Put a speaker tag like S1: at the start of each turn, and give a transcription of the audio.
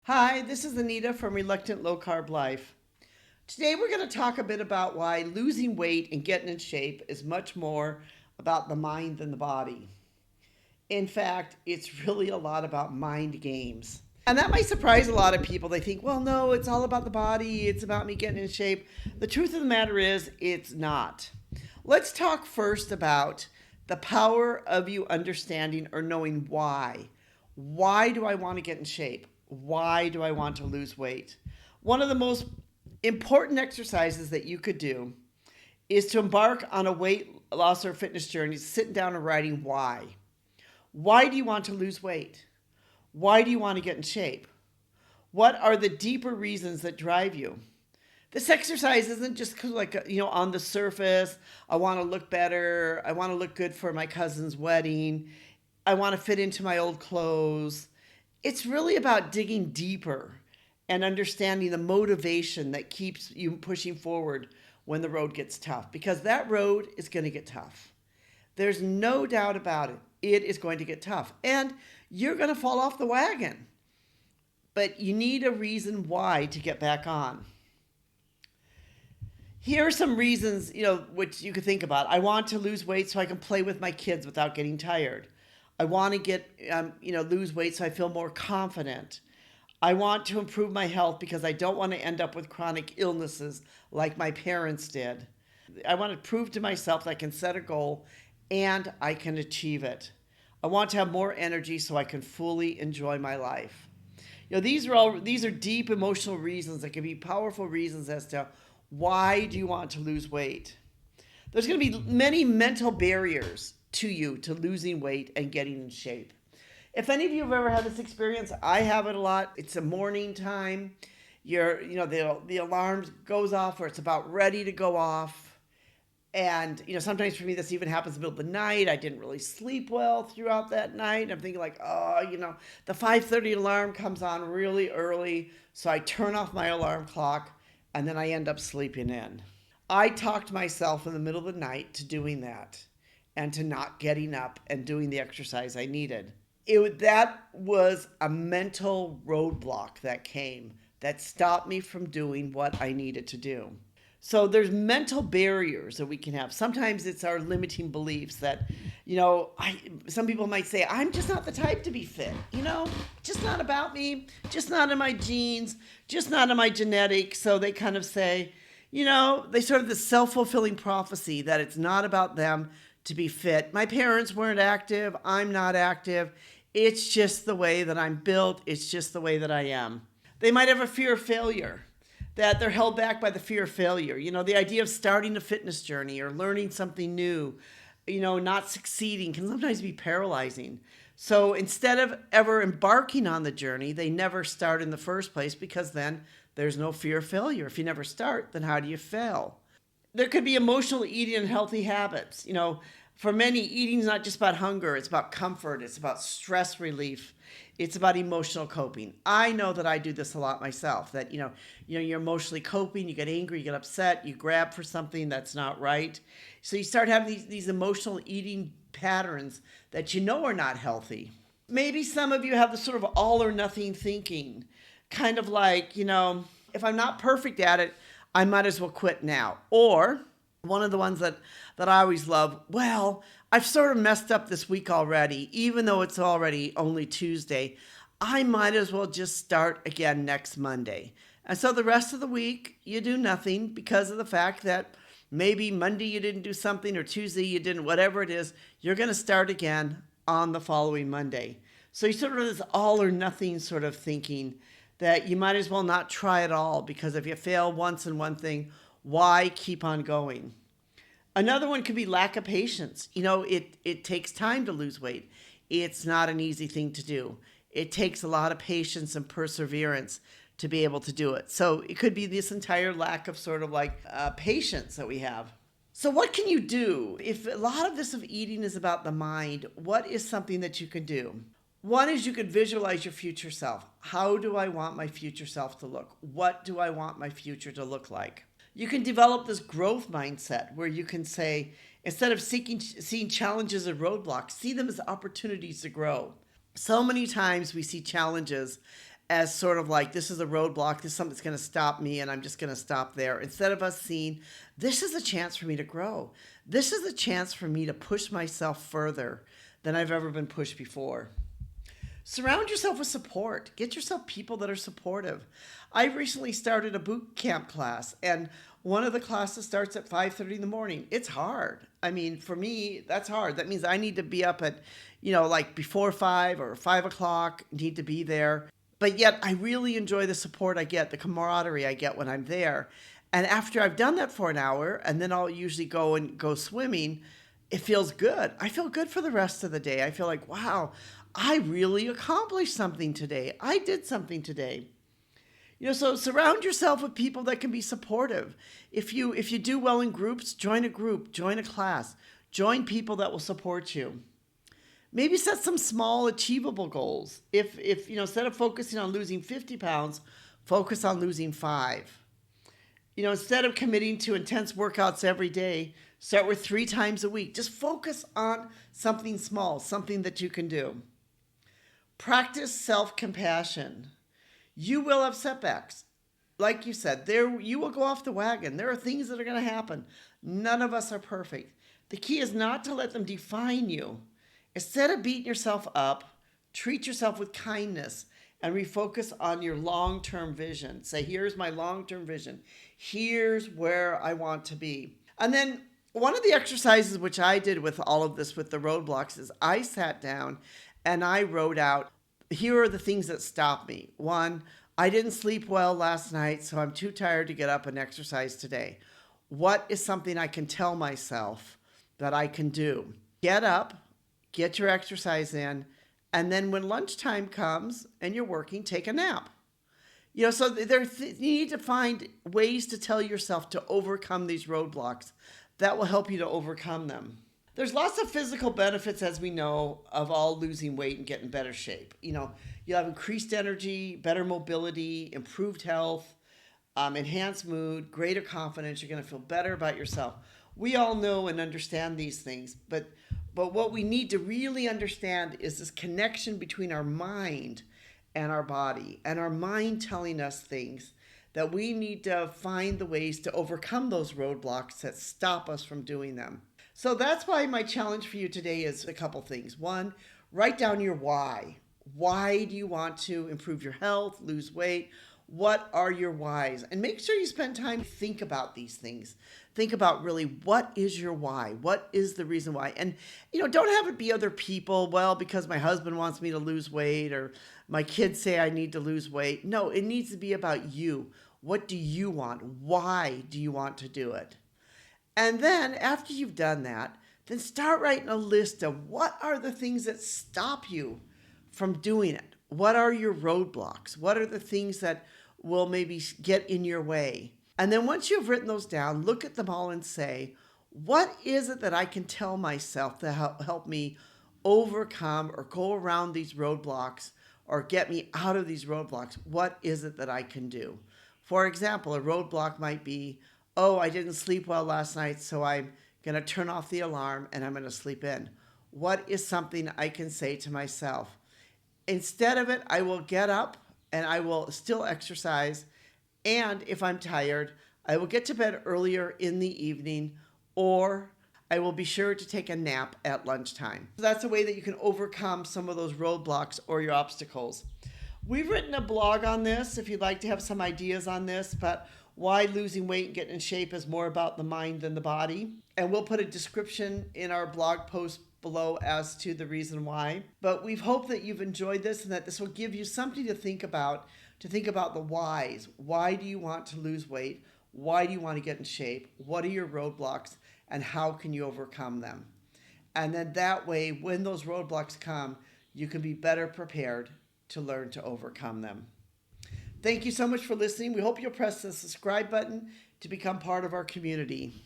S1: Hi, this is Anita from Reluctant Low Carb Life. Today we're going to talk a bit about why losing weight and getting in shape is much more about the mind than the body. In fact, it's really a lot about mind games. And that might surprise a lot of people. They think, well, no, it's all about the body, it's about me getting in shape. The truth of the matter is, it's not. Let's talk first about the power of you understanding or knowing why. Why do I want to get in shape? Why do I want to lose weight? One of the most important exercises that you could do is to embark on a weight loss or fitness journey, sitting down and writing why. Why do you want to lose weight? Why do you want to get in shape? What are the deeper reasons that drive you? This exercise isn't just like, on the surface, I want to look better, I want to look good for my cousin's wedding, I want to fit into my old clothes. It's really about digging deeper and understanding the motivation that keeps you pushing forward when the road gets tough, because that road is going to get tough. There's no doubt about it. It is going to get tough and you're going to fall off the wagon, but you need a reason why to get back on. Here are some reasons, which you could think about. I want to lose weight so I can play with my kids without getting tired. I want to lose weight so I feel more confident. I want to improve my health because I don't want to end up with chronic illnesses like my parents did. I want to prove to myself that I can set a goal and I can achieve it. I want to have more energy so I can fully enjoy my life. These are deep emotional reasons that can be powerful reasons as to why do you want to lose weight. There's going to be many mental barriers to you to losing weight and getting in shape. If any of you have ever had this experience, I have it a lot. It's a morning time. The alarm goes off or it's about ready to go off. And, sometimes for me, this even happens in the middle of the night. I didn't really sleep well throughout that night. I'm thinking like, the 5:30 alarm comes on really early. So I turn off my alarm clock and then I end up sleeping in. I talked myself in the middle of the night to doing that and to not getting up and doing the exercise I needed. That was a mental roadblock that came that stopped me from doing what I needed to do. So there's mental barriers that we can have. Sometimes it's our limiting beliefs that, some people might say, I'm just not the type to be fit, just not about me, just not in my genes, just not in my genetics. So they kind of say, they sort of the self-fulfilling prophecy that it's not about them to be fit. My parents weren't active. I'm not active. It's just the way that I'm built. It's just the way that I am. They might have a fear of failure, that they're held back by the fear of failure. The idea of starting a fitness journey or learning something new, not succeeding can sometimes be paralyzing. So instead of ever embarking on the journey, they never start in the first place because then there's no fear of failure. If you never start, then how do you fail? There could be emotional eating and healthy habits. For many, eating is not just about hunger. It's about comfort. It's about stress relief. It's about emotional coping. I know that I do this a lot myself, that, you're emotionally coping, you get angry, you get upset, you grab for something that's not right. So you start having these emotional eating patterns that are not healthy. Maybe some of you have this sort of all or nothing thinking, kind of like, if I'm not perfect at it, I might as well quit now. Or one of the ones that I always love, well, I've sort of messed up this week already, even though it's already only Tuesday. I might as well just start again next Monday. And so the rest of the week, you do nothing because of the fact that maybe Monday you didn't do something or Tuesday you didn't, whatever it is, you're going to start again on the following Monday. So you sort of this all or nothing sort of thinking that you might as well not try at all, because if you fail once in one thing, why keep on going? Another one could be lack of patience. It takes time to lose weight. It's not an easy thing to do. It takes a lot of patience and perseverance to be able to do it. So it could be this entire lack of sort of like patience that we have. So what can you do? If a lot of this of eating is about the mind, what is something that you can do? One is you could visualize your future self. How do I want my future self to look? What do I want my future to look like? You can develop this growth mindset where you can say, instead of seeing challenges as roadblocks, see them as opportunities to grow. So many times we see challenges as sort of like, this is a roadblock, this is something that's going to stop me, and I'm just going to stop there. Instead of us seeing, this is a chance for me to grow. This is a chance for me to push myself further than I've ever been pushed before. Surround yourself with support. Get yourself people that are supportive. I recently started a boot camp class, and one of the classes starts at 5:30 in the morning. It's hard. I mean, for me, that's hard. That means I need to be up at, like before 5 or 5 o'clock, need to be there. But yet I really enjoy the support I get, the camaraderie I get when I'm there. And after I've done that for an hour, and then I'll usually go swimming, it feels good. I feel good for the rest of the day. I feel like, wow, I really accomplished something today. I did something today. So surround yourself with people that can be supportive. If you do well in groups, join a group, join a class, join people that will support you. Maybe set some small achievable goals. If instead of focusing on losing 50 pounds, focus on losing 5. Instead of committing to intense workouts every day, start with 3 times a week. Just focus on something small, something that you can do. Practice self-compassion. You will have setbacks. Like you said, you will go off the wagon. There are things that are going to happen. None of us are perfect. The key is not to let them define you. Instead of beating yourself up, treat yourself with kindness and refocus on your long-term vision. Say, here's my long-term vision. Here's where I want to be. And then one of the exercises which I did with all of this, with the roadblocks, is I sat down and I wrote out, here are the things that stop me. 1, I didn't sleep well last night, so I'm too tired to get up and exercise today. What is something I can tell myself that I can do? Get up, get your exercise in, and then when lunchtime comes and you're working, take a nap. So you need to find ways to tell yourself to overcome these roadblocks that will help you to overcome them. There's lots of physical benefits, as we know, of all losing weight and getting better shape. You'll have increased energy, better mobility, improved health, enhanced mood, greater confidence. You're going to feel better about yourself. We all know and understand these things, but what we need to really understand is this connection between our mind and our body, and our mind telling us things that we need to find the ways to overcome those roadblocks that stop us from doing them. So that's why my challenge for you today is a couple things. 1, write down your why. Why do you want to improve your health, lose weight? What are your whys? And make sure you spend time to think about these things. Think about really, what is your why? What is the reason why? And, don't have it be other people. Well, because my husband wants me to lose weight, or my kids say I need to lose weight. No, it needs to be about you. What do you want? Why do you want to do it? And then after you've done that, then start writing a list of what are the things that stop you from doing it. What are your roadblocks? What are the things that will maybe get in your way? And then once you've written those down, look at them all and say, what is it that I can tell myself to help me overcome or go around these roadblocks or get me out of these roadblocks? What is it that I can do? For example, a roadblock might be, oh, I didn't sleep well last night, so I'm going to turn off the alarm and I'm going to sleep in. What is something I can say to myself? Instead of it, I will get up and I will still exercise. And if I'm tired, I will get to bed earlier in the evening, or I will be sure to take a nap at lunchtime. So that's a way that you can overcome some of those roadblocks or your obstacles. We've written a blog on this if you'd like to have some ideas on this, but why losing weight and getting in shape is more about the mind than the body. And we'll put a description in our blog post below as to the reason why. But we hope that you've enjoyed this and that this will give you something to think about the whys. Why do you want to lose weight? Why do you want to get in shape? What are your roadblocks and how can you overcome them? And then that way, when those roadblocks come, you can be better prepared to learn to overcome them. Thank you so much for listening. We hope you'll press the subscribe button to become part of our community.